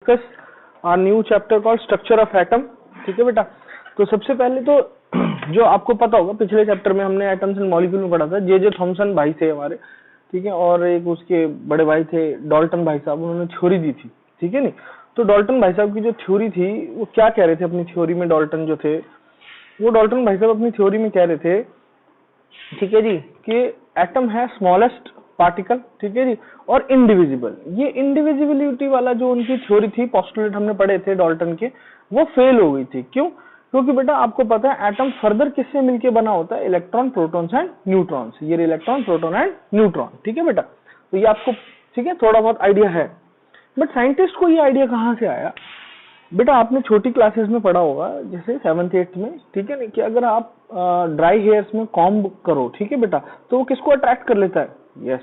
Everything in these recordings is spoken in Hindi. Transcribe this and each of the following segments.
discuss our new chapter called structure of atom। ठीक है बेटा। तो सबसे पहले तो जो आपको पता होगा पिछले चैप्टर में हमने एटम्स एंड मॉलिक्यूल में पढ़ा था, जे थॉमसन भाई थे हमारे, ठीक है, और एक उसके बड़े भाई थे डाल्टन भाई साहब, उन्होंने थ्योरी दी थी, ठीक है नहीं। तो डाल्टन भाई साहब की जो थ्योरी थी वो क्या कह रहे थे अपनी थ्योरी में, डाल्टन जो थे वो डाल्टन भाई साहब अपनी थ्योरी में कह रहे थे, ठीक है जी, कि एटम है स्मॉलेस्ट पार्टिकल, ठीक है जी, और इनडिविजिबल। ये इनडिविजिबिलिटी वाला जो उनकी थ्योरी थी, पोस्टुलेट हमने पढ़े थे डाल्टन के, वो फेल हो गई थी। क्यों? क्योंकि बेटा आपको पता है एटम फर्दर किससे मिलके बना होता है, इलेक्ट्रॉन प्रोटॉन्स एंड न्यूट्रॉन्स। ये इलेक्ट्रॉन प्रोटॉन एंड न्यूट्रॉन, ठीक है बेटा। तो ये आपको ठीक है थोड़ा बहुत आइडिया है, बट साइंटिस्ट को ये आइडिया कहाँ से आया? बेटा आपने छोटी क्लासेस में पढ़ा होगा, जैसे 7th 8th में, ठीक है नहीं, कि अगर आप ड्राई हेयर्स में कॉम्ब करो, ठीक है बेटा, तो वो किसको अट्रैक्ट कर लेता है? यस,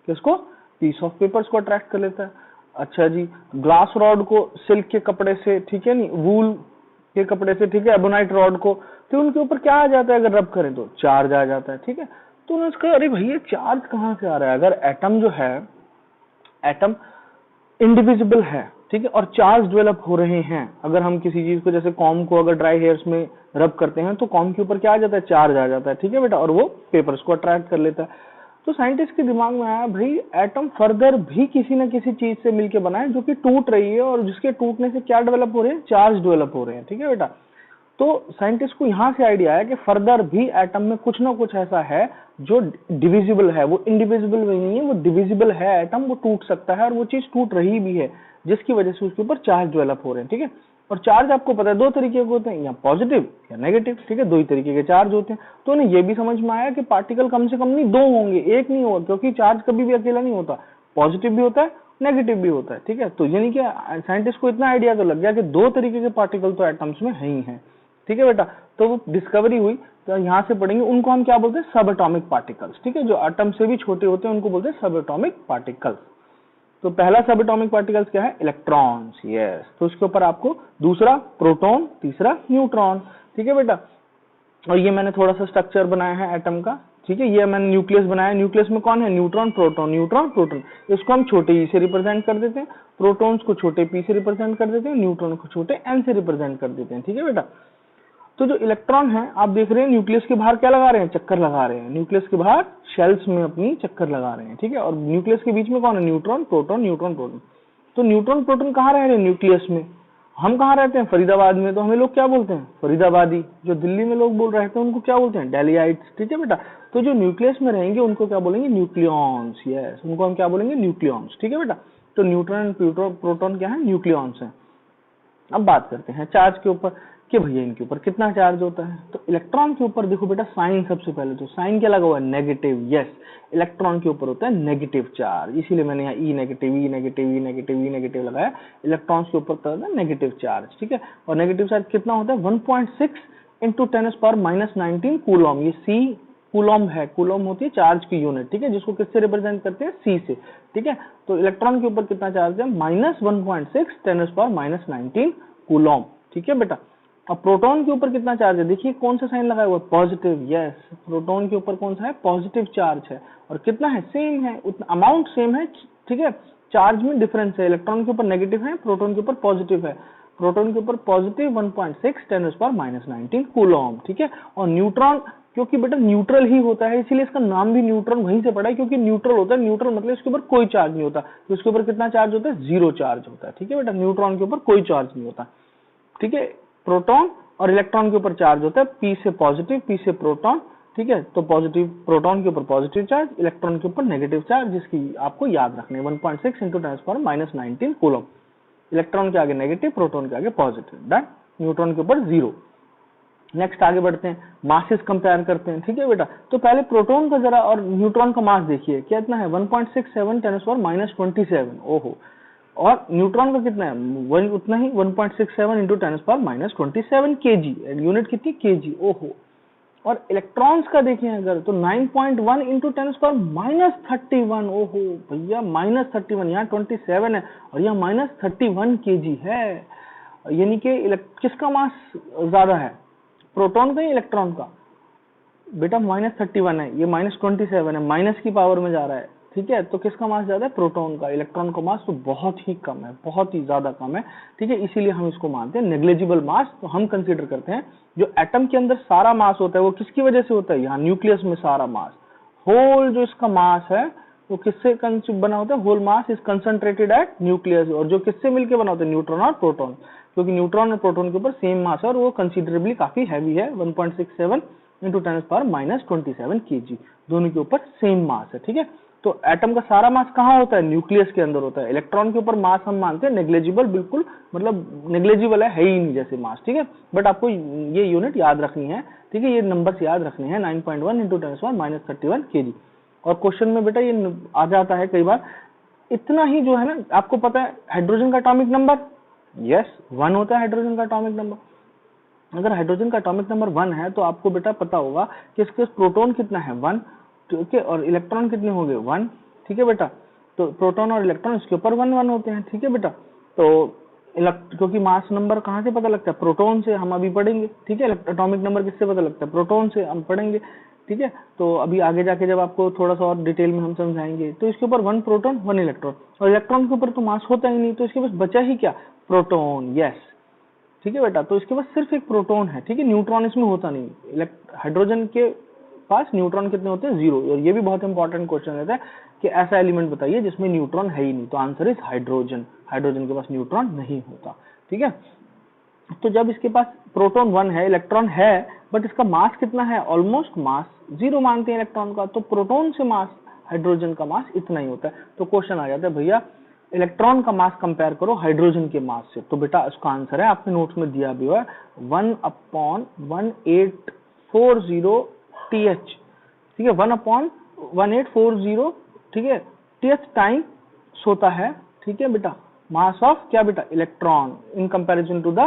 किसको? पीस ऑफ पेपर्स को अट्रैक्ट कर लेता है। अच्छा जी, ग्लास रॉड को सिल्क के कपड़े से, ठीक है नहीं, वूल के कपड़े से, ठीक है, एबोनाइट रॉड को, तो उनके ऊपर क्या आ जाता है? अगर रब करें तो चार्ज आ जाता है, ठीक है। तो उन्होंने कहा अरे भैया चार्ज कहाँ से आ रहा है? अगर एटम जो है, एटम इंडिविजिबल है, ठीक है, और चार्ज डेवलप हो रहे हैं, अगर हम किसी चीज को जैसे कॉम को अगर ड्राई हेयर्स में रब करते हैं तो कॉम के ऊपर क्या आ जाता है? चार्ज आ जाता है, ठीक है बेटा, और वो पेपर्स को अट्रैक्ट कर लेता है। तो साइंटिस्ट के दिमाग में आया भाई एटम फर्दर भी किसी न किसी चीज से मिलकर बना है जो कि टूट रही है, और जिसके टूटने से क्या डेवलप हो रहे हैं? चार्ज डेवलप हो रहे हैं, ठीक है बेटा। तो साइंटिस्ट को यहां से आइडिया आया कि फर्दर भी एटम में कुछ ना कुछ ऐसा है जो डिविजिबल है, वो इंडिविजिबल नहीं है, वो डिविजिबल है एटम, वो टूट सकता है, और वो चीज टूट रही भी है, जिसकी वजह से उसके ऊपर चार्ज डेवलप हो रहे हैं, ठीक है। और चार्ज आपको पता है दो तरीके के होते हैं, या पॉजिटिव या नेगेटिव, ठीक है, दो ही तरीके के चार्ज होते हैं। तो उन्हें ये भी समझ में आया कि पार्टिकल कम से कम नहीं दो होंगे, एक नहीं होगा, क्योंकि चार्ज कभी भी अकेला नहीं होता, पॉजिटिव भी होता है, नेगेटिव भी होता है, ठीक है। तो यानी कि साइंटिस्ट को इतना आइडिया तो लग गया कि दो तरीके के पार्टिकल तो एटम्स में है ही है, ठीक है बेटा। तो वो डिस्कवरी हुई, तो यहां से पढ़ेंगे उनको हम क्या बोलते हैं? सब एटॉमिक पार्टिकल्स, ठीक है, जो एटम से भी छोटे होते हैं उनको बोलते हैं सब एटॉमिक पार्टिकल्स। तो पहला सब एटॉमिक पार्टिकल्स क्या है? Electrons, yes. तो उसके ऊपर आपको दूसरा प्रोटॉन, तीसरा न्यूट्रॉन, ठीक है बेटा। और ये मैंने थोड़ा सा स्ट्रक्चर बनाया है एटम का, ठीक है, ये मैंने न्यूक्लियस बनाया, न्यूक्लियस में कौन है? Neutron, proton, neutron, proton. इसको हम छोटे ई से रिप्रेजेंट कर देते हैं, प्रोटॉन्स को छोटे पी से रिप्रेजेंट कर देते हैं, न्यूट्रॉन को छोटे एन से रिप्रेजेंट कर देते हैं, ठीक है बेटा। तो जो इलेक्ट्रॉन है आप देख रहे हैं न्यूक्लियस के बाहर क्या लगा रहे हैं? चक्कर लगा रहे हैं, न्यूक्लियस के बाहर शेल्स में अपनी चक्कर लगा रहे हैं, ठीक है। और न्यूक्लियस के बीच में कौन है? Neutron, proton, neutron, proton. तो न्यूट्रॉन प्रोटॉन कहाँ रह रहे हैं? न्यूक्लियस में। हम कहाँ रहते हैं? फरीदाबाद में। तो हमें लोग क्या बोलते हैं? फरीदाबादी। जो दिल्ली में लोग बोल रहे थे उनको क्या बोलते हैं? डेलियाइट्स, ठीक है बेटा। तो जो न्यूक्लियस में रहेंगे उनको क्या बोलेंगे? न्यूक्लियॉन्स, यस, उनको हम क्या बोलेंगे? न्यूक्लियॉन्स, ठीक है बेटा। तो न्यूट्रॉन प्रोटॉन क्या है? न्यूक्लियॉन्स है। अब बात करते हैं चार्ज के ऊपर कि भैया इनके ऊपर कितना चार्ज होता है। तो इलेक्ट्रॉन के ऊपर देखो बेटा, साइन सबसे पहले तो साइन क्या लगा हुआ है? Negative, yes. इलेक्ट्रॉन के ऊपर होता है नेगेटिव चार्ज, इसीलिए मैंने यहाँ ई नेगेटिव, ई नेगेटिव, ई नेगेटिव, ई नेगेटिव लगाया। इलेक्ट्रॉन्स के ऊपर होता है नेगेटिव चार्ज, ठीक है। और नेगेटिव चार्ज कितना होता है? 1.6 इंटू 10⁻⁻19 कूलम। ये सी कूलम है, कूलम होती है चार्ज की यूनिट, ठीक है, जिसको किससे रिप्रेजेंट करते हैं? सी से, ठीक है। तो इलेक्ट्रॉन के ऊपर कितना चार्ज है? -1.6 10⁻⁻19 कूलम, ठीक है बेटा। अब प्रोटॉन के ऊपर कितना चार्ज है? देखिए कौन सा साइन लगाया हुआ है? Positive, yes. प्रोटॉन के ऊपर कौन सा है? पॉजिटिव चार्ज है। और कितना है? सेम है, उतना अमाउंट सेम है, ठीक है, चार्ज में डिफरेंस है। इलेक्ट्रॉन के ऊपर नेगेटिव है, प्रोटॉन के ऊपर पॉजिटिव है। प्रोटॉन के ऊपर पॉजिटिव 1.6 10⁻⁻19 कूलम, ठीक है। और न्यूट्रॉन क्योंकि बेटा न्यूट्रल ही होता है, इसीलिए इसका नाम भी न्यूट्रॉन वहीं से पड़ा है, क्योंकि न्यूट्रल होता है। न्यूट्रल मतलब इसके ऊपर कोई चार्ज नहीं होता। तो इसके ऊपर कितना चार्ज होता है? 0 चार्ज होता है, ठीक है बेटा। न्यूट्रॉन के ऊपर कोई चार्ज नहीं होता, ठीक है। प्रोटॉन और इलेक्ट्रॉन के ऊपर चार्ज होता है, पी से पॉजिटिव, पी से प्रोटॉन, ठीक है। तो पॉजिटिव प्रोटॉन के ऊपर पॉजिटिव चार्ज, इलेक्ट्रॉन के ऊपर नेगेटिव चार्ज, जिसकी आपको याद रखने 1.6 इंटू 10⁻⁻19 कूलम। इलेक्ट्रॉन के आगे नेगेटिव, प्रोटॉन के आगे पॉजिटिव, डन। न्यूट्रॉन के ऊपर 0। नेक्स्ट आगे बढ़ते हैं, मासेस कंपेयर करते हैं, ठीक है बेटा। तो पहले प्रोटॉन का जरा और न्यूट्रॉन का मास देखिए, क्या इतना है? 1.67 10⁻⁻27, ओहो। और न्यूट्रॉन का कितना है? वही उतना ही, 1.67 इंटू 10⁻⁻27 केजी, यूनिट कितनी? केजी, ओहो। और इलेक्ट्रॉन्स का देखें अगर तो 9.1 इंटू 10⁻⁻31, ओहो भैया, -31, यहाँ 27 है और यहाँ -31 केजी है। यानी कि किसका मास ज्यादा है? प्रोटॉन का या इलेक्ट्रॉन का? बेटा -31 है, ये -27 है, माइनस की पावर में जा रहा है, ठीक है, तो किसका मास ज्यादा है? प्रोटॉन का। इलेक्ट्रॉन का मास तो बहुत ही कम है, बहुत ही ज्यादा कम है, ठीक है, इसीलिए हम इसको मानते हैं नेग्लिजिबल मास। तो हम कंसीडर करते हैं जो एटम के अंदर सारा मास होता है वो किसकी वजह से होता है? यहाँ न्यूक्लियस में सारा मास, होल जो इसका मास है वो किससे बना होता है? Whole mass is concentrated at nucleus. और जो किससे मिलकर बना होता है? न्यूट्रॉन और प्रोटॉन, क्योंकि न्यूट्रॉन और प्रोटॉन के ऊपर सेम मास है और वो कंसिडरेबली काफी हैवी है, 1.67 इंटू 10⁻⁻27 kg, दोनों के ऊपर सेम मास है, ठीक है। तो एटम का सारा मास कहाँ होता है? न्यूक्लियस के अंदर होता है। इलेक्ट्रॉन के ऊपर मास हम मानते हैं नेग्लिजिबल, बिल्कुल मतलब नेग्लिजिबल है ही नहीं जैसे मास, ठीक है। बट आपको ये यूनिट याद रखनी है, ठीक है, ये नंबर्स याद रखने हैं, 9.1 इंटू 10⁻31 kg। और क्वेश्चन में बेटा ये आ जाता है कई बार, इतना ही जो है ना, आपको पता है हाइड्रोजन का एटॉमिक नंबर, यस 1 होता है हाइड्रोजन का एटॉमिक नंबर। अगर हाइड्रोजन का एटॉमिक नंबर 1 है तो आपको बेटा पता होगा कि इसके प्रोटॉन कितना है? 1, ठीक है, और इलेक्ट्रॉन कितने होंगे? 1, ठीक है बेटा। तो प्रोटॉन और इलेक्ट्रॉन इसके ऊपर 1 होते हैं, ठीक है बेटा। तो क्योंकि मास नंबर कहाँ से पता लगता है? प्रोटॉन से, हम अभी पढ़ेंगे, ठीक है। एटॉमिक नंबर किससे पता लगता है? प्रोटॉन से, हम पढ़ेंगे, ठीक है। तो अभी आगे जाके जब आपको थोड़ा सा और डिटेल में हम समझाएंगे, तो इसके ऊपर 1 प्रोटॉन 1 इलेक्ट्रॉन, और इलेक्ट्रॉन के ऊपर तो मास होता ही नहीं, तो इसके पास बचा ही क्या? प्रोटॉन, यस, ठीक है बेटा। तो इसके पास सिर्फ एक प्रोटॉन है, ठीक है, न्यूट्रॉन इसमें होता नहीं। हाइड्रोजन के पास न्यूट्रॉन कितने होते हैं? 0। और ये भी बहुत इंपॉर्टेंट क्वेश्चन रहता है कि ऐसा एलिमेंट बताइए जिसमें न्यूट्रॉन है ही नहीं, तो आंसर इज हाइड्रोजन। हाइड्रोजन के पास न्यूट्रॉन नहीं होता, ठीक है। तो जब इसके पास प्रोटॉन 1 है, इलेक्ट्रॉन है, बट इसका मास कितना है? ऑलमोस्ट मास 0 मानते हैं इलेक्ट्रॉन का, तो प्रोटॉन से मास हाइड्रोजन का मास इतना ही होता है। तो क्वेश्चन आ जाता है, भैया इलेक्ट्रॉन का मास कंपेयर करो हाइड्रोजन के मास से। तो बेटा इसका आंसर है, आपके नोट्स में दिया भी हुआ है, 1/1840 TH, ठीक है, 1/1840, ठीक है, TH टाइम्स होता है, ठीक है बेटा, मास ऑफ क्या बेटा? Electron in comparison to the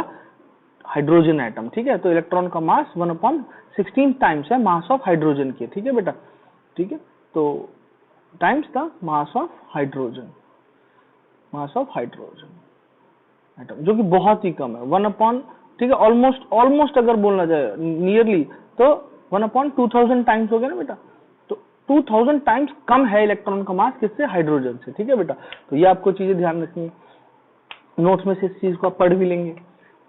hydrogen atom, ठीक है। तो इलेक्ट्रॉन का मास 1/16 टाइम्स है मास ऑफ हाइड्रोजन के, ठीक है बेटा, ठीक है। तो times the mass of hydrogen, mass of hydrogen atom, जो कि बहुत ही कम है, 1 ठीक है, ऑलमोस्ट अगर बोलना जाए नियरली, तो 1/2000 टाइम्स हो गया ना बेटा। तो 2000 टाइम्स कम है इलेक्ट्रॉन का मास किससे? हाइड्रोजन से, ठीक है बेटा। तो ये आपको चीजें ध्यान रखनी है, नोट्स में से इस चीज को आप पढ़ भी लेंगे।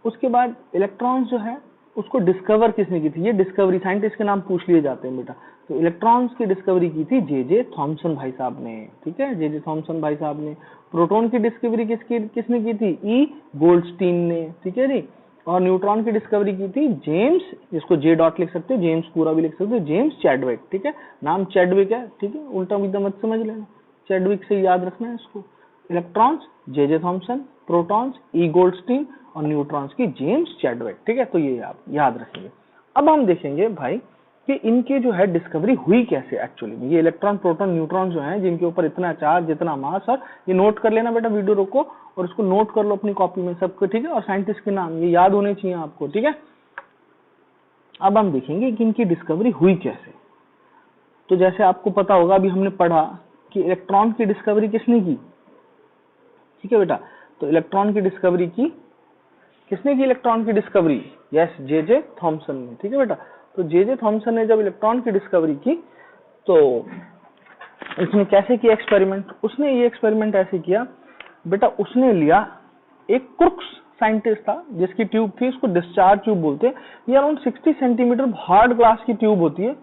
उसके बाद इलेक्ट्रॉन्स जो है उसको डिस्कवर किसने की थी? ये डिस्कवरी साइंटिस्ट के नाम पूछ लिए जाते हैं बेटा। तो इलेक्ट्रॉन्स की डिस्कवरी की थी जे थॉमसन भाई साहब ने, ठीक है, जे थॉमसन भाई साहब ने। प्रोटॉन की डिस्कवरी किसने की थी? ई गोल्डस्टीन ने, ठीक है जी। और न्यूट्रॉन की डिस्कवरी की थी जेम्स, जिसको जे डॉट लिख सकते हो, जेम्स पूरा भी लिख सकते हो, जेम्स चैडविक, ठीक है, नाम चैडविक है, ठीक है, उल्टा सीधा मत समझ लेना, चैडविक से याद रखना है इसको। इलेक्ट्रॉन्स जे थॉमसन, प्रोटॉन्स ई गोल्डस्टीन, और न्यूट्रॉन्स की जेम्स चैडविक, ठीक है। तो ये आप याद रखेंगे। अब हम देखेंगे भाई कि इनके जो है डिस्कवरी हुई कैसे एक्चुअली में। ये इलेक्ट्रॉन, प्रोटॉन, न्यूट्रॉन जो हैं जिनके ऊपर इतना चार्ज, इतना मास, और ये नोट कर लेना बेटा, वीडियो रोको और इसको नोट कर लो अपनी कॉपी में सबको, ठीक है। और साइंटिस्ट के नाम ये याद होने चाहिए आपको, ठीक है। अब हम देखेंगे कि इनकी डिस्कवरी हुई कैसे। तो जैसे आपको पता होगा, अभी हमने पढ़ा कि इलेक्ट्रॉन की डिस्कवरी किसने की, ठीक है बेटा। तो इलेक्ट्रॉन की डिस्कवरी की किसने की? इलेक्ट्रॉन की डिस्कवरी, यस, जे थॉमसन ने, ठीक है बेटा। तो जे थॉमसन ने जब इलेक्ट्रॉन की डिस्कवरी की तो उसने कैसे किया एक्सपेरिमेंट? उसने ये एक्सपेरिमेंट ऐसे किया बेटा, उसने लिया एक क्रुक्स साइंटिस्ट था जिसकी ट्यूब थी, उसको डिस्चार्ज ट्यूब बोलते हैं। ये अराउंड 60 सेंटीमीटर हार्ड ग्लास की ट्यूब होती है।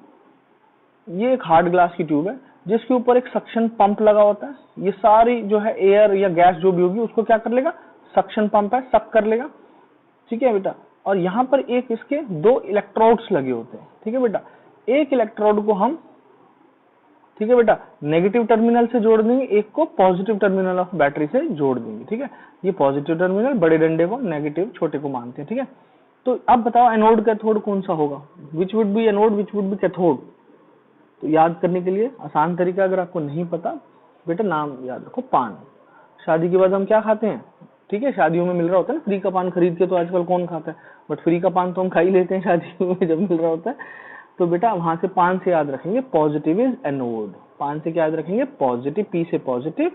ये एक हार्ड ग्लास की ट्यूब है जिसके ऊपर एक सक्शन पंप लगा होता है। ये सारी जो है एयर या गैस जो भी होगी उसको क्या कर लेगा? सक्शन पंप है, सक कर लेगा, ठीक है बेटा। और यहाँ पर एक इसके 2 इलेक्ट्रोड्स लगे होते हैं, ठीक है बेटा। एक इलेक्ट्रोड को हम, ठीक है बेटा, नेगेटिव टर्मिनल से जोड़ देंगे, एक को पॉजिटिव टर्मिनल ऑफ बैटरी से जोड़ देंगे, ठीक है। ये पॉजिटिव टर्मिनल, बड़े डंडे को, नेगेटिव छोटे को मानते हैं, ठीक है। तो अब बताओ एनोड कैथोड कौन सा होगा? Which would be anode, which would be cathode? तो याद करने के लिए आसान तरीका, अगर आपको नहीं पता बेटा, नाम याद रखो, पान। शादी के बाद हम क्या खाते हैं? ठीक है, शादियों में मिल रहा होता है ना फ्री का पान खरीद के, तो आजकल कौन खाता है, बट फ्री का पान तो हम खा ही लेते हैं शादियों में जब मिल रहा होता है। तो बेटा वहां से पान से याद रखेंगे पॉजिटिव इज एनोड। पान से क्या याद रखेंगे? पॉजिटिव, पी से पॉजिटिव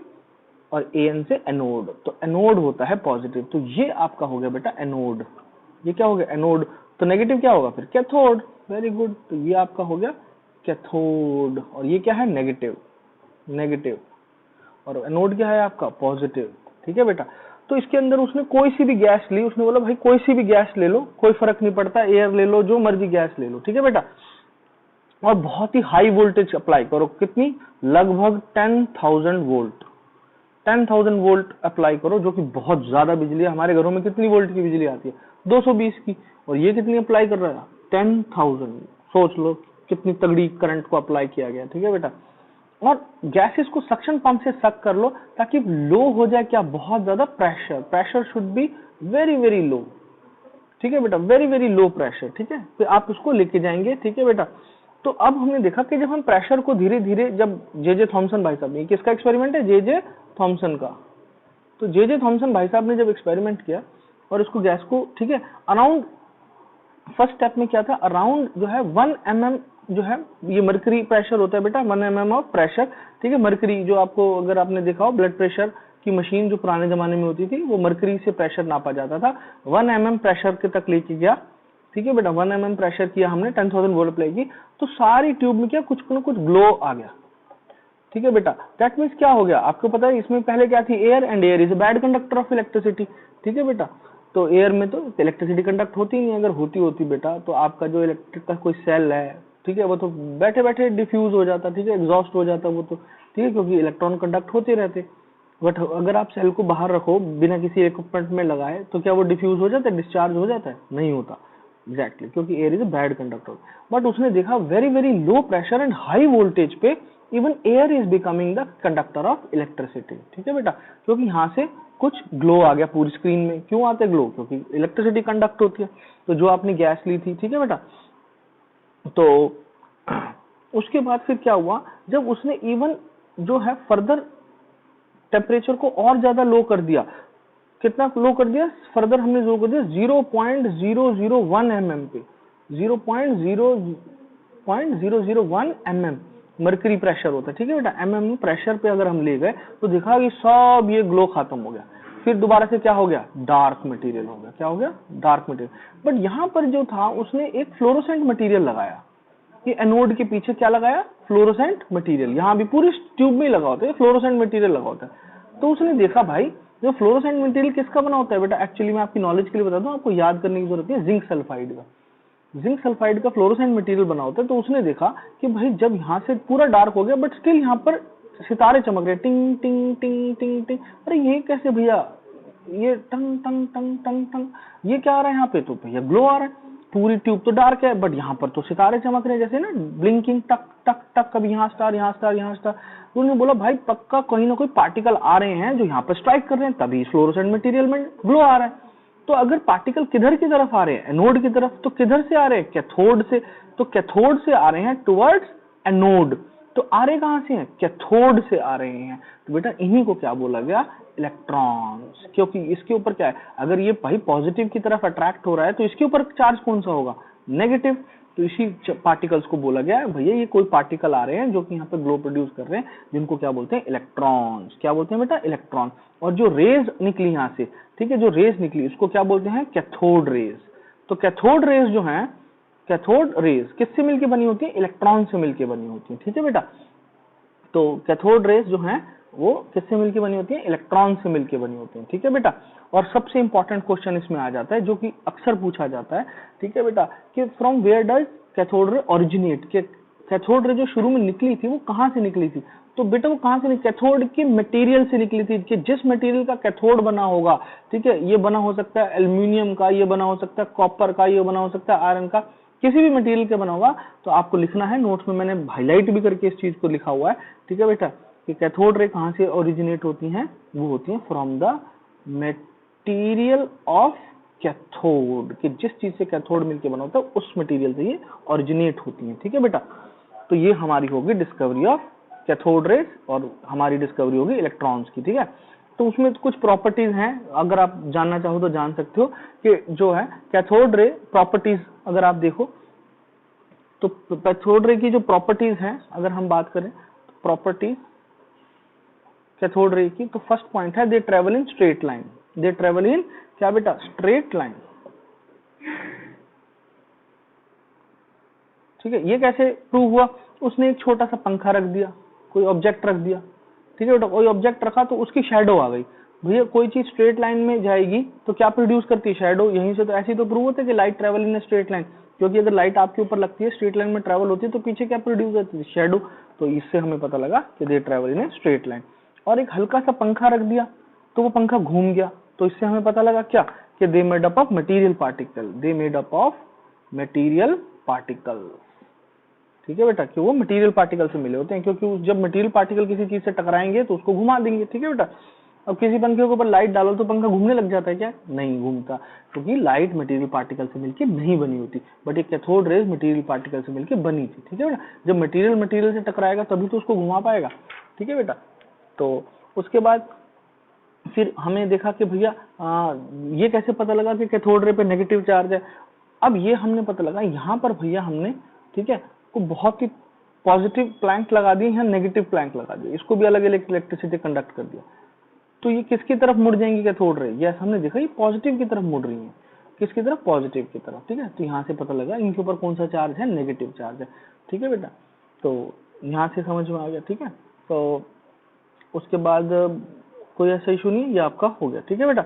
और एन से एनोड। तो एनोड होता है पॉजिटिव, तो ये आपका हो गया बेटा एनोड। ये क्या हो गया? एनोड। तो नेगेटिव क्या होगा फिर? कैथोड। वेरी गुड, तो ये आपका हो गया कैथोड, और ये क्या है? नेगेटिव। नेगेटिव, और एनोड क्या है आपका पॉजिटिव। ठीक है बेटा, तो इसके अंदर उसने कोई सी भी गैस ली, उसने बोला भाई कोई सी भी गैस ले लो, कोई फर्क नहीं पड़ता, एयर ले लो, जो मर्जी गैस ले लो। ठीक है बेटा, और बहुत ही हाई वोल्टेज अप्लाई करो, कितनी, लगभग 10,000 वोल्ट, 10,000 वोल्ट अप्लाई करो, जो कि बहुत ज्यादा बिजली है। हमारे घरों में कितनी वोल्ट की बिजली आती है, 220 की, और ये कितनी अप्लाई कर रहा है, 10,000। सोच लो कितनी तगड़ी करंट को अप्लाई किया गया। ठीक है बेटा, और गैसेस को सक्शन पंप से सक कर लो ताकि लो हो जाए क्या, बहुत ज्यादा pressure, pressure should be very very लो। ठीक है बेटा, वेरी वेरी लो प्रेशर। ठीक है, फिर आप उसको लेके जाएंगे। ठीक है बेटा, तो अब हमने देखा कि जब हम प्रेशर को धीरे धीरे, जब जे थॉमसन भाई साहब, ये किसका एक्सपेरिमेंट है, जे थॉमसन का। तो जे थॉमसन भाई साहब ने जब एक्सपेरिमेंट किया और इसको गैस को, ठीक है, अराउंड फर्स्ट स्टेप में क्या था, अराउंड जो है 1 mm जो है, ये मर्करी प्रेशर होता है बेटा, 1 mm ऑफ प्रेशर। ठीक है, मर्करी जो आपको, अगर आपने देखा हो ब्लड प्रेशर की मशीन जो पुराने जमाने में होती थी, वो मर्करी से प्रेशर नापा जाता था। 1 mm प्रेशर के तक लेके गया। ठीक है बेटा, 1 mm प्रेशर किया हमने, 10,000 वोल्ट अप्लाई की, तो सारी ट्यूब में क्या, कुछ ना कुछ ग्लो आ गया। ठीक है बेटा, दैट मीन्स क्या हो गया, आपको पता है इसमें पहले क्या थी, air, and air is a bad conductor of electricity. ठीक है बेटा, तो एयर में तो इलेक्ट्रिसिटी कंडक्ट होती नहीं, अगर होती बेटा तो आपका जो इलेक्ट्रिक का कोई सेल है, ठीक है, वो तो बैठे बैठे डिफ्यूज हो जाता, ठीक है, एग्जॉस्ट हो जाता वो तो, ठीक है, क्योंकि इलेक्ट्रॉन कंडक्ट होते रहते। बट अगर आप सेल को बाहर रखो बिना किसी इक्विपमेंट में लगाए, तो क्या वो डिफ्यूज हो जाता है, डिस्चार्ज हो जाता है, नहीं होता। एग्जैक्टली, क्योंकि air is a bad conductor. But उसने देखा very very low pressure and high voltage पे even air is becoming the conductor of electricity. ठीक है बेटा, क्योंकि यहाँ से कुछ ग्लो आ गया पूरी स्क्रीन में। क्यों आते ग्लो, क्योंकि इलेक्ट्रिसिटी कंडक्ट होती है। तो जो आपने गैस ली थी, ठीक है बेटा, तो उसके बाद फिर क्या हुआ, जब उसने इवन जो है फर्दर टेम्परेचर को और ज्यादा लो कर दिया, कितना लो कर दिया, फर्दर हमने लो कर दिया 0.001 mm पे, 0.001 mm मर्करी प्रेशर होता है। ठीक है बेटा, mm प्रेशर पे अगर हम ले गए तो देखा कि सब ये ग्लो खत्म हो गया। फिर दोबारा से क्या हो गया, डार्क मटेरियल हो गया। क्या हो गया, डार्क मटेरियल। बट यहाँ पर जो था, उसने एक फ्लोरोसेंट मटेरियल लगाया। ये एनोड के पीछे क्या लगाया, फ्लोरोसेंट मटेरियल। यहाँ भी पूरी ट्यूब में लगा होता है, फ्लोरोसेंट मटेरियल लगा होता है। तो उसने देखा भाई, जो फ्लोरोसेंट मटेरियल किसका बना होता है बेटा, एक्चुअली मैं आपकी नॉलेज के लिए बता दूं, आपको याद करने की जरूरत है, जिंक सल्फाइड का। जिंक सल्फाइड का फ्लोरोसेंट मटेरियल बना होता है। तो उसने देखा कि भाई जब यहाँ से पूरा डार्क हो गया, बट स्टिल यहाँ पर सितारे चमक रहे, टिंग टिंग टिंग टिंग टिंग। अरे ये कैसे भैया, ये टंग टंग टंग टंग टंग, ये क्या आ रहा है यहाँ पे, तो भैया ग्लो आ रहा है। पूरी ट्यूब तो डार्क है, बट यहाँ पर तो सितारे चमक रहे हैं, जैसे ना ब्लिंकिंग, टक टक टक, कभी यहाँ स्टार, यहाँ स्टार, यहाँ स्टार। तो उन्होंने बोला भाई पक्का कहीं ना कोई पार्टिकल आ रहे हैं जो यहाँ पर स्ट्राइक कर रहे हैं, तभी फ्लोरोसेंट मटेरियल में ग्लो आ रहा है। तो अगर पार्टिकल किधर की तरफ आ रहे हैं, एनोड की तरफ, तो किधर से आ रहे हैं, कैथोड से। तो कैथोड से आ रहे हैं टुवर्ड्स एनोड। तो आ रहे कहां से हैं, कैथोड से आ रहे हैं। तो बेटा इन्हीं को क्या बोला गया, इलेक्ट्रॉन्स। क्योंकि इसके ऊपर क्या है, अगर ये भाई पॉजिटिव की तरफ अट्रैक्ट हो रहा है, तो इसके ऊपर चार्ज कौन सा होगा, नेगेटिव। तो इसी पार्टिकल्स को बोला गया है भैया ये कोई पार्टिकल आ रहे हैं जो कि यहाँ पे ग्लो प्रोड्यूस कर रहे हैं, जिनको क्या बोलते हैं, इलेक्ट्रॉन्स। क्या बोलते हैं बेटा, इलेक्ट्रॉन। और जो रेज निकली यहाँ से, ठीक है, जो रेज निकली उसको क्या बोलते हैं, कैथोड रेज। तो कैथोड रेज जो है, कैथोड रेज किससे मिलके बनी होती है, इलेक्ट्रॉन से मिलके बनी होती है। ठीक है बेटा, तो कैथोड रेज जो है वो किससे मिलके बनी होती है, इलेक्ट्रॉन से मिलके बनी होती है। ठीक है बेटा, और सबसे इंपॉर्टेंट क्वेश्चन इसमें आ जाता है जो कि अक्सर पूछा जाता है, ठीक है बेटा, कि from where does cathode ray originate, के कैथोड रे जो शुरू में निकली थी वो कहां से निकली थी। तो बेटा वो कहां से निकली, कैथोड के मटेरियल से निकली थी, कि जिस मटेरियल का कैथोड बना होगा, ठीक है, ये बना हो सकता है एल्यूमिनियम का, ये बना हो सकता है कॉपर का, ये बना हो सकता है आयरन का, किसी भी मटेरियल का बना होगा। तो आपको लिखना है, नोट्स में मैंने हाईलाइट भी करके इस चीज को लिखा हुआ है। ठीक है बेटा, कि कैथोड रे कहां से ओरिजिनेट होती हैं, वो होती हैं from the material of cathode, कि जिस चीज से कैथोड मिलके बना होता है उस मटेरियल से ये ओरिजिनेट होती हैं। ठीक है बेटा, तो ये हमारी होगी डिस्कवरी ऑफ कैथोड रेज, और हमारी डिस्कवरी होगी इलेक्ट्रॉन्स की। ठीक है, तो उसमें तो कुछ प्रॉपर्टीज हैं, अगर आप जानना चाहो तो जान सकते हो, कि जो है कैथोड रे प्रॉपर्टीज अगर आप देखो, तो कैथोड रे की जो प्रॉपर्टीज हैं अगर हम बात करें, प्रॉपर्टीज कैथोड रे की, तो फर्स्ट पॉइंट है they travel in straight line. They travel in क्या बेटा, स्ट्रेट लाइन। ठीक है, ये कैसे प्रूव हुआ, उसने एक छोटा सा पंखा रख दिया, कोई ऑब्जेक्ट रख दिया, ठीक है बेटा, कोई ऑब्जेक्ट रखा तो उसकी शेडो आ गई। भैया कोई चीज स्ट्रेट लाइन में जाएगी तो क्या प्रोड्यूस करती है, शेडो। यहीं से तो ऐसी तो प्रूव होता है कि light travel in straight line, क्योंकि अगर लाइट आपके ऊपर लगती है, स्ट्रेट लाइन में ट्रेवल होती है, तो पीछे क्या प्रोड्यूस होती है, शेडो। तो इससे हमें पता लगा कि they travel in straight line. और एक हल्का सा पंखा रख दिया तो वो पंखा घूम गया, तो इससे हमें पता लगा क्या, कि they made up of material particle, they made up of material particle, ठीक है बेटा, कि वो मटेरियल पार्टिकल से मिले होते हैं, क्योंकि जब मटेरियल पार्टिकल किसी चीज से टकराएंगे तो उसको घुमा देंगे, ठीक है बेटा। अब किसी पंखे के ऊपर लाइट डालो तो पंखा घूमने लग जाता है क्या, नहीं घूमता, क्योंकि लाइट मटेरियल पार्टिकल से मिलके नहीं बनी होती, बट एक कैथोड रेज मटेरियल पार्टिकल से मिलके बनी थी, ठीक है बेटा। जब मटेरियल मटेरियल से टकराएगा तभी तो उसको घुमा पाएगा, ठीक है बेटा। तो उसके बाद फिर हमें देखा कि भैया ये कैसे पता लगा कि कैथोड रे पे नेगेटिव चार्ज है। अब ये हमने पता लगा यहाँ पर भैया हमने, ठीक है, को बहुत ही पॉजिटिव प्लैंक लगा दिए, यहाँ नेगेटिव प्लैंक लगा दिए, इसको भी अलग अलग इलेक्ट्रिसिटी कंडक्ट कर दिया, तो ये किसकी तरफ मुड़ जाएंगी कैथोड रे, यस हमने देखा ये पॉजिटिव की तरफ मुड़ रही है, किसकी तरफ, पॉजिटिव की तरफ, ठीक है। तो यहाँ से पता लगा इनके ऊपर कौन सा चार्ज है, नेगेटिव चार्ज है, ठीक है बेटा। तो यहाँ से समझ में आ गया, ठीक है। तो उसके बाद कोई ऐसा इशू नहीं है, ये आपका हो गया, ठीक है बेटा।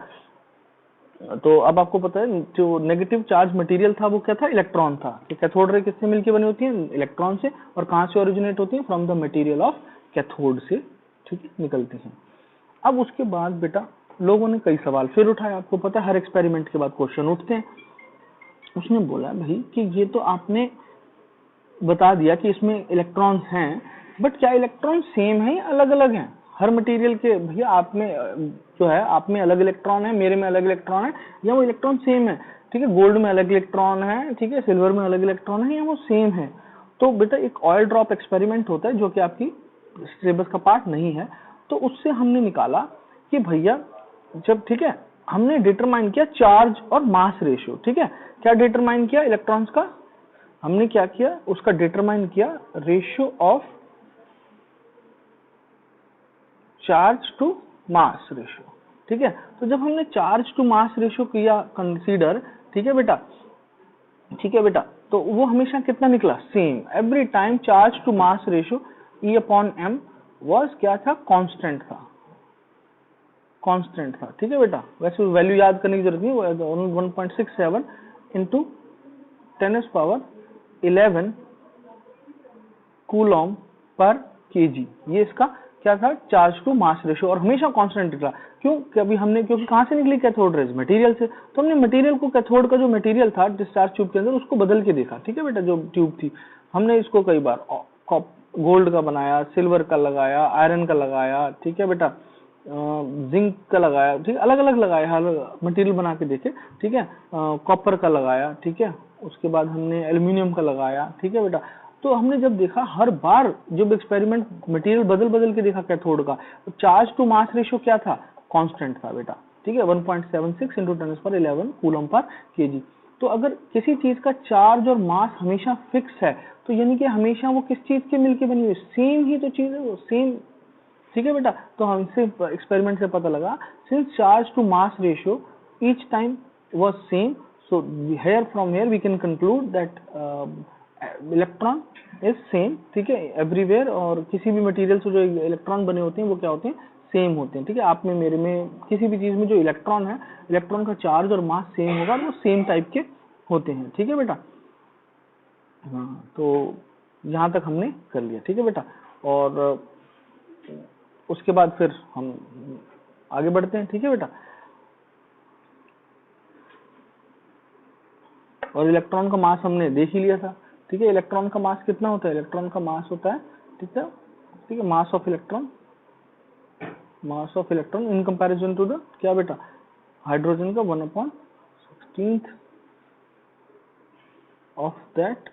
तो अब आपको पता है जो नेगेटिव चार्ज मटेरियल था वो क्या था, इलेक्ट्रॉन था। कि कैथोड रे किससे मिलकर बनी होती है, इलेक्ट्रॉन से, और कहाँ से ओरिजिनेट होती है, from the material of cathode से, ठीक है, निकलती हैं। अब उसके बाद बेटा लोगों ने कई सवाल फिर उठाए, आपको पता है हर एक्सपेरिमेंट के बाद क्वेश्चन उठते हैं। उसने बोला भाई कि ये तो आपने बता दिया कि इसमें इलेक्ट्रॉन्स हैं, बट क्या इलेक्ट्रॉन सेम है या अलग अलग हैं, हर मटेरियल के, भैया आप में जो है, आप में अलग इलेक्ट्रॉन है, मेरे में अलग इलेक्ट्रॉन है, या वो इलेक्ट्रॉन सेम है, ठीक है, गोल्ड में अलग इलेक्ट्रॉन है, ठीक है, सिल्वर में अलग इलेक्ट्रॉन है, या वो सेम है। तो बेटा एक ऑयल ड्रॉप एक्सपेरिमेंट होता है जो कि आपकी सिलेबस का पार्ट नहीं है, तो उससे हमने निकाला कि भैया जब, ठीक है, हमने डिटरमाइन किया चार्ज और मास रेशियो, ठीक है, क्या डिटरमाइन किया, इलेक्ट्रॉन्स का हमने क्या किया, उसका डिटरमाइन किया ratio of charge to mass ratio, ठीक है। तो जब हमने चार्ज टू मास रेशियो किया कंसीडर, ठीक है बेटा, ठीक है बेटा, तो वो हमेशा कितना निकला, same, every time charge to mass ratio E upon M was क्या था, कांस्टेंट था, कांस्टेंट था, ठीक है बेटा। वैसे वैल्यू याद करने की जरूरत नहीं, 1.67 इंटू 10⁻11 कूलॉम पर केजी, ये इसका क्या था, चार्ज टू मास रेशियो, और हमेशा कांस्टेंट निकला। क्यों, कभी हमने, क्योंकि कहां से निकली कैथोड रेज, मटेरियल से, तो हमने मटेरियल को, कैथोड का जो मटेरियल था डिस्चार्ज ट्यूब के अंदर, उसको बदल के देखा, ठीक है बेटा। जो ट्यूब थी हमने इसको कई बार गोल्ड का बनाया, सिल्वर का लगाया, आयरन का लगाया, ठीक है बेटा, जिंक का लगाया, ठीक है, अलग अलग लगाया, हर मटेरियल बना के देखे, ठीक है, कॉपर का लगाया, ठीक है, उसके बाद हमने एल्यूमिनियम का लगाया, ठीक है बेटा। तो हमने जब देखा हर बार जब एक्सपेरिमेंट मटेरियल बदल बदल के देखा कैथोड का, तो चार्ज टू मास रेशियो क्या था, कांस्टेंट था बेटा, ठीक है, 1.76 इंटू 10⁻11 कूलम पर केजी। तो अगर किसी चीज का चार्ज और मास हमेशा फिक्स है, तो यानी कि हमेशा वो किस चीज के मिलके बनी हुई, सेम ही तो चीज है वो, सेम, ठीक है बेटा। तो हमसे एक्सपेरिमेंट से पता लगा, since charge to mass ratio each time was same, so here from here we can conclude that electron is same, ठीक है, एवरीवेयर, और किसी भी मटेरियल से जो इलेक्ट्रॉन बने होते हैं वो क्या होते हैं, सेम होते हैं, ठीक है। आप में, मेरे में, किसी भी चीज में जो इलेक्ट्रॉन है, इलेक्ट्रॉन का चार्ज और मास सेम होगा, वो सेम टाइप के होते हैं, ठीक है बेटा। हाँ, तो यहाँ तक हमने कर लिया, ठीक है बेटा। और उसके बाद फिर हम आगे बढ़ते हैं, ठीक है बेटा। और इलेक्ट्रॉन का मास हमने देख ही लिया था, ठीक है। इलेक्ट्रॉन का मास कितना होता है, इलेक्ट्रॉन का मास होता है, ठीक है, ठीक है, mass of electron in comparison to the क्या बेटा, हाइड्रोजन का 1/16 of that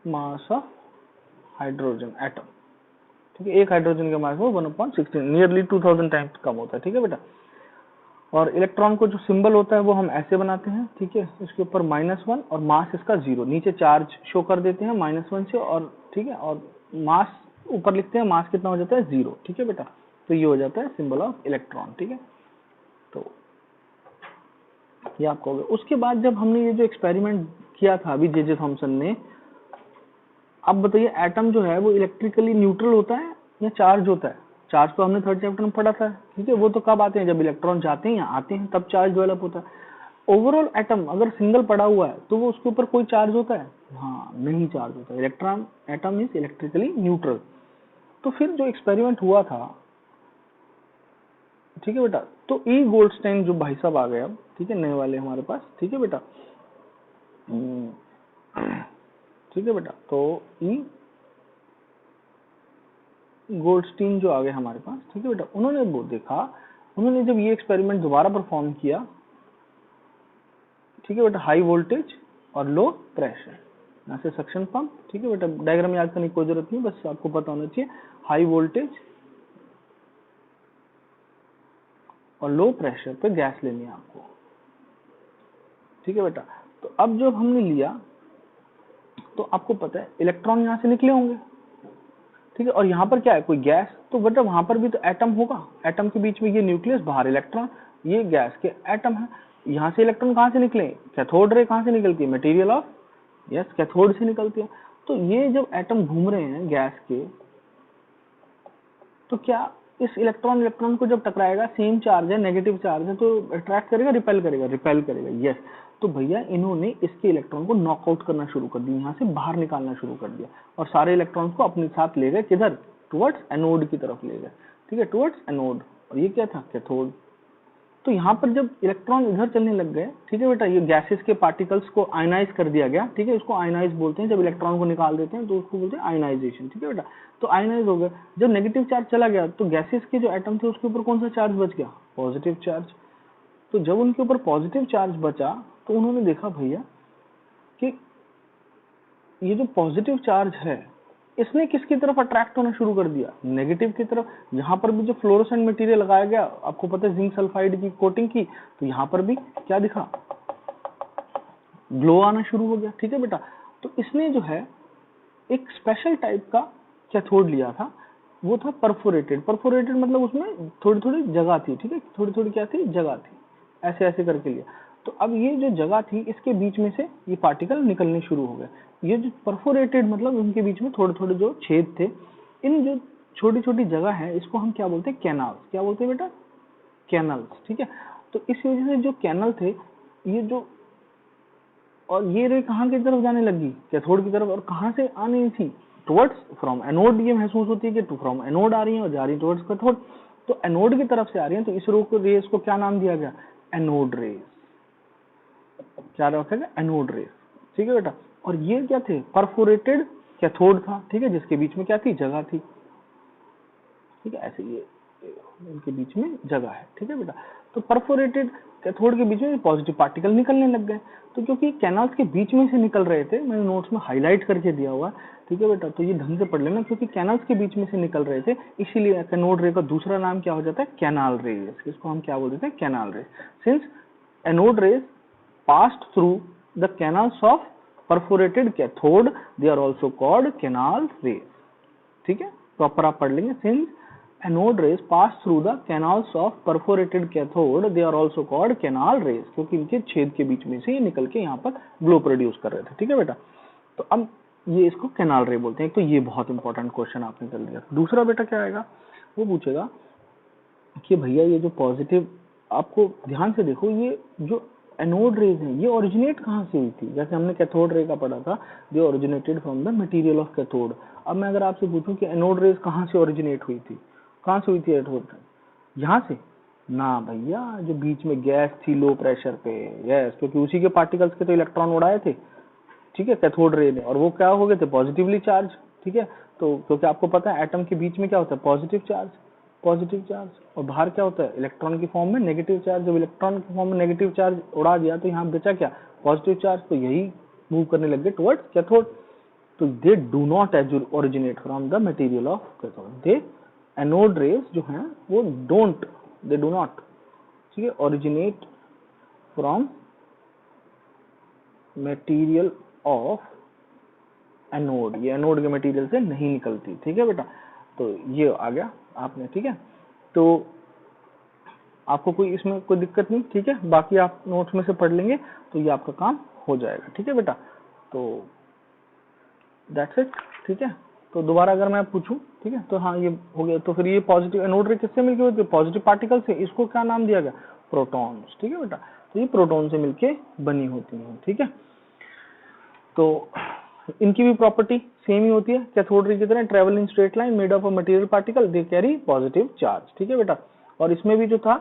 mass of hydrogen atom, ठीक है। एक हाइड्रोजन का मास वो 1/16, नियरली 2000 टाइम्स कम होता है, ठीक है बेटा। और इलेक्ट्रॉन को जो सिंबल होता है वो हम ऐसे बनाते हैं, ठीक है, इसके ऊपर -1 और मास इसका 0, नीचे चार्ज शो कर देते हैं -1 से, और ठीक है, और मास ऊपर लिखते हैं, मास कितना हो जाता है 0, ठीक है बेटा। तो ये हो जाता है सिंबल ऑफ इलेक्ट्रॉन, ठीक है। तो ये आपको हो गया। उसके बाद जब हमने ये जो एक्सपेरिमेंट किया था अभी जे थॉमसन ने, अब बताइए एटम जो है वो इलेक्ट्रिकली न्यूट्रल होता है या चार्ज होता है? चार्ज तो हमने थर्ड चैप्टर में पढ़ा था, ठीक है, वो तो कब आते हैं, जब इलेक्ट्रॉन जाते हैं या आते हैं, तब चार्ज डेवलप होता है। ओवरऑल एटम अगर सिंगल पड़ा हुआ है तो वो उसके ऊपर कोई चार्ज होता है? हाँ, नहीं चार्ज होता है। Electron atom is electrically neutral. तो फिर जो एक्सपेरिमेंट हुआ था, ठीक है बेटा, तो ई गोल्डस्टाइन जो भाई साहब आ गए अब, ठीक है, नए वाले हमारे पास, ठीक है बेटा, ठीक है बेटा, तो ई गोल्डस्टीन जो आ गए हमारे पास, ठीक है बेटा, उन्होंने वो देखा, उन्होंने जब ये एक्सपेरिमेंट दोबारा परफॉर्म किया, ठीक है बेटा, हाई वोल्टेज और लो प्रेशर, यहाँ से सक्शन पंप, ठीक है बेटा, डायग्राम याद करने की कोई जरूरत नहीं, बस आपको पता होना चाहिए हाई वोल्टेज और लो प्रेशर पे गैस लेनी है आपको, ठीक है बेटा। तो अब जब हमने लिया तो आपको पता है इलेक्ट्रॉन यहाँ से निकले होंगे, ठीक है, और यहाँ पर क्या है, कोई गैस, तो बेटा वहां पर भी तो एटम होगा, एटम के बीच में ये न्यूक्लियस, बाहर इलेक्ट्रॉन, ये गैस के एटम है। यहाँ से इलेक्ट्रॉन कहाँ से निकले? कैथोड रे कहाँ से निकलती है? मटेरियल ऑफ, यस, कैथोड से निकलती है। तो ये जब एटम घूम रहे हैं गैस के, तो क्या इस इलेक्ट्रॉन इलेक्ट्रॉन को जब टकराएगा, सेम चार्ज है, नेगेटिव चार्ज है, तो अट्रैक्ट करेगा, रिपेल करेगा? रिपेल करेगा, यस। तो भैया इन्होंने इसके इलेक्ट्रॉन को नॉकआउट करना शुरू कर दिया, यहाँ से बाहर निकालना शुरू कर दिया, और सारे इलेक्ट्रॉन्स को अपने साथ ले गए, किधर? टुवर्ड्स एनोड की तरफ ले गए, ठीक है, टुवर्ड्स एनोड, और ये क्या था? कैथोड। तो यहाँ पर जब इलेक्ट्रॉन इधर चलने लग गए, ठीक है बेटा, ये गैसेस के पार्टिकल्स को आयनाइज कर दिया गया, ठीक है, इसको आयनाइज बोलते हैं, जब इलेक्ट्रॉन को निकाल देते हैं तो उसको बोलते हैं आयनाइजेशन, ठीक है बेटा। तो आयनाइज हो गया, जब नेगेटिव चार्ज चला गया तो गैसेस के जो एटम थे उसके ऊपर कौन सा चार्ज बच गया? Positive charge. तो जब उनके ऊपर पॉजिटिव चार्ज बचा तो उन्होंने देखा भैया कि ये जो पॉजिटिव चार्ज है इसने किसकी तरफ अट्रैक्ट होना शुरू कर दिया? नेगेटिव की तरफ। यहाँ पर भी जो फ्लोरोसेंट मटेरियल लगाया गया, आपको पता है जिंक सल्फाइड की कोटिंग की, तो यहाँ पर भी क्या दिखा? ग्लो आना शुरू हो गया, ठीक है बेटा। तो इसने जो है एक स्पेशल टाइप का कैथोड लिया था, वो था परफोरेटेड। परफोरेटेड मतलब उसमें थोड़ी थोड़ी जगह थी, ठीक है, थोड़ी थोड़ी क्या थी? जगह थी, ऐसे ऐसे करके लिया। तो अब ये जो जगह थी इसके बीच में से ये पार्टिकल निकलने शुरू हो गए। ये जो परफोरेटेड मतलब उनके बीच में थोड़े थोड़े जो छेद थे, इन जो छोटी छोटी जगह है इसको हम क्या बोलते हैं? कैनाल्स। क्या बोलते हैं बेटा? कैनल्स, ठीक है। तो इस वजह से जो कैनल थे, ये जो, और ये रे कहाँ की तरफ जाने लगी? कैथोड की तरफ। और कहाँ से आनी थी? Towards, from anode. ये महसूस होती है कि फ्रॉम एनोड आ रही है और जा रही है टुवर्ड्स कैथोड। तो एनोड की तरफ से आ रही है, तो इस रो को रेस को क्या नाम दिया गया? Anode rays. क्या रखा गया? एनोड रेस, ठीक है बेटा। और ये क्या थे? परफोरेटेड कैथोड था, ठीक है, जिसके बीच में क्या थी? जगह थी, ठीक है, ऐसे ये इनके बीच में जगह है, ठीक है बेटा। तो परफोरेटेड कैथोड के बीच में पॉजिटिव पार्टिकल निकलने लग गए। तो क्योंकि कैनाल्स के बीच में से निकल रहे थे, मैंने नोट्स में हाईलाइट करके दिया हुआ, ठीक है बेटा, तो ये ढंग से पढ़ लेना, क्योंकि कैनाल्स के बीच में से निकल रहे थे, इसीलिए एनोड रे का दूसरा नाम क्या हो जाता है? Canal rays. इसको हम क्या बोल देते हैं? Canal rays. Since anode rays passed through the canals of perforated cathode, they are also called canal rays, ठीक है, प्रॉपर आप पढ़ लेंगे। since anode rays pass through the canals of perforated cathode, they are also called canal rays, क्योंकि इनके छेद के बीच में से ये निकल के यहाँ पर ग्लो प्रोड्यूस कर रहे थे, ठीक है बेटा। तो अब ये इसको कैनाल रे बोलते हैं। तो ये बहुत इंपॉर्टेंट क्वेश्चन आपने कर लिया। दूसरा बेटा क्या आएगा? वो पूछेगा कि भैया ये जो पॉजिटिव, आपको ध्यान से देखो, ये जो एनोड रेज है ये ओरिजिनेट कहाँ से हुई थी? जैसे हमने कैथोड रे का पढ़ा था, they originated from the material of cathode. अब मैं अगर आपसे पूछूं कि एनोड रेज कहाँ से ओरिजिनेट हुई थी, कहाँ से हुई थी एनोड रेज? यहाँ से ना भैया, जो बीच में गैस थी लो प्रेशर पे, यस, क्योंकि उसी के पार्टिकल्स के तो इलेक्ट्रॉन उड़ाए थे, ठीक है, कैथोड रे ने, और वो क्या हो गए थे? पॉजिटिवली चार्ज, ठीक है। तो क्योंकि आपको पता है एटम के बीच में क्या होता है? पॉजिटिव चार्ज, पॉजिटिव चार्ज, और बाहर क्या होता है? इलेक्ट्रॉन की फॉर्म में नेगेटिव चार्ज। जब इलेक्ट्रॉन की फॉर्म में नेगेटिव चार्ज उड़ा दिया तो यहाँ बचा क्या? Positive charge. तो यही मूव करने लग गए टुवर्ड्स कैथोड। तो they do not originate from the material of cathode. They anode rays जो हैं वो दे डू नॉट, ठीक है, originate from material of anode. ये एनोड के मटेरियल से नहीं निकलती, ठीक है बेटा। तो ये आ गया आपने, ठीक है। तो आपको कोई इसमें कोई दिक्कत नहीं, ठीक है, बाकी आप नोट्स में से पढ़ लेंगे तो ये आपका काम हो जाएगा, ठीक है बेटा। तो दैट्स इट। ठीक है। तो दोबारा अगर मैं पूछूं, ठीक है, तो हाँ ये हो गया। तो फिर ये पॉजिटिव एनोड रे किससे मिलके होती है? पॉजिटिव पार्टिकल से। इसको क्या नाम दिया गया? प्रोटॉन्स। ठीक है बेटा, तो ये प्रोटॉन से मिलके बनी होती है। ठीक है, तो इनकी भी प्रॉपर्टी सेम ही होती है कैथोड रे की तरह। Travel in straight line made of a material particle, they carry positive charge. ठीक है बेटा, और इसमें भी जो था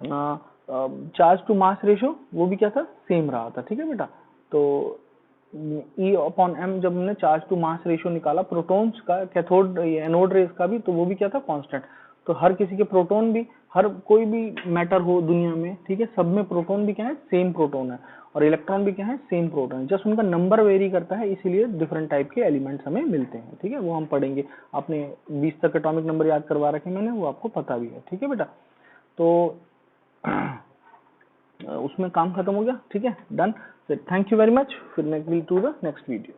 चार्ज टू मास रेशियो वो भी क्या था? सेम रहा था। ठीक है बेटा, तो E अपॉन m जब हमने चार्ज टू मास रेशियो निकाला प्रोटॉन्स का, कैथोड एनोड रेज का भी, तो वो भी क्या था? कांस्टेंट। तो हर किसी के प्रोटॉन भी, हर कोई भी मैटर हो दुनिया में, ठीक है, सब में प्रोटॉन भी क्या है? सेम प्रोटॉन है। और इलेक्ट्रॉन भी क्या है? सेम प्रोटॉन है, जस्ट उनका नंबर वेरी करता है, इसीलिए डिफरेंट टाइप के एलिमेंट्स हमें मिलते हैं। ठीक है, वो हम पढ़ेंगे। आपने 20 तक एटॉमिक नंबर याद करवा रखे मैंने, वो आपको पता भी है। ठीक है बेटा, तो उसमें काम खत्म हो गया। ठीक है, done. Thank you very much. फिर will to the next video.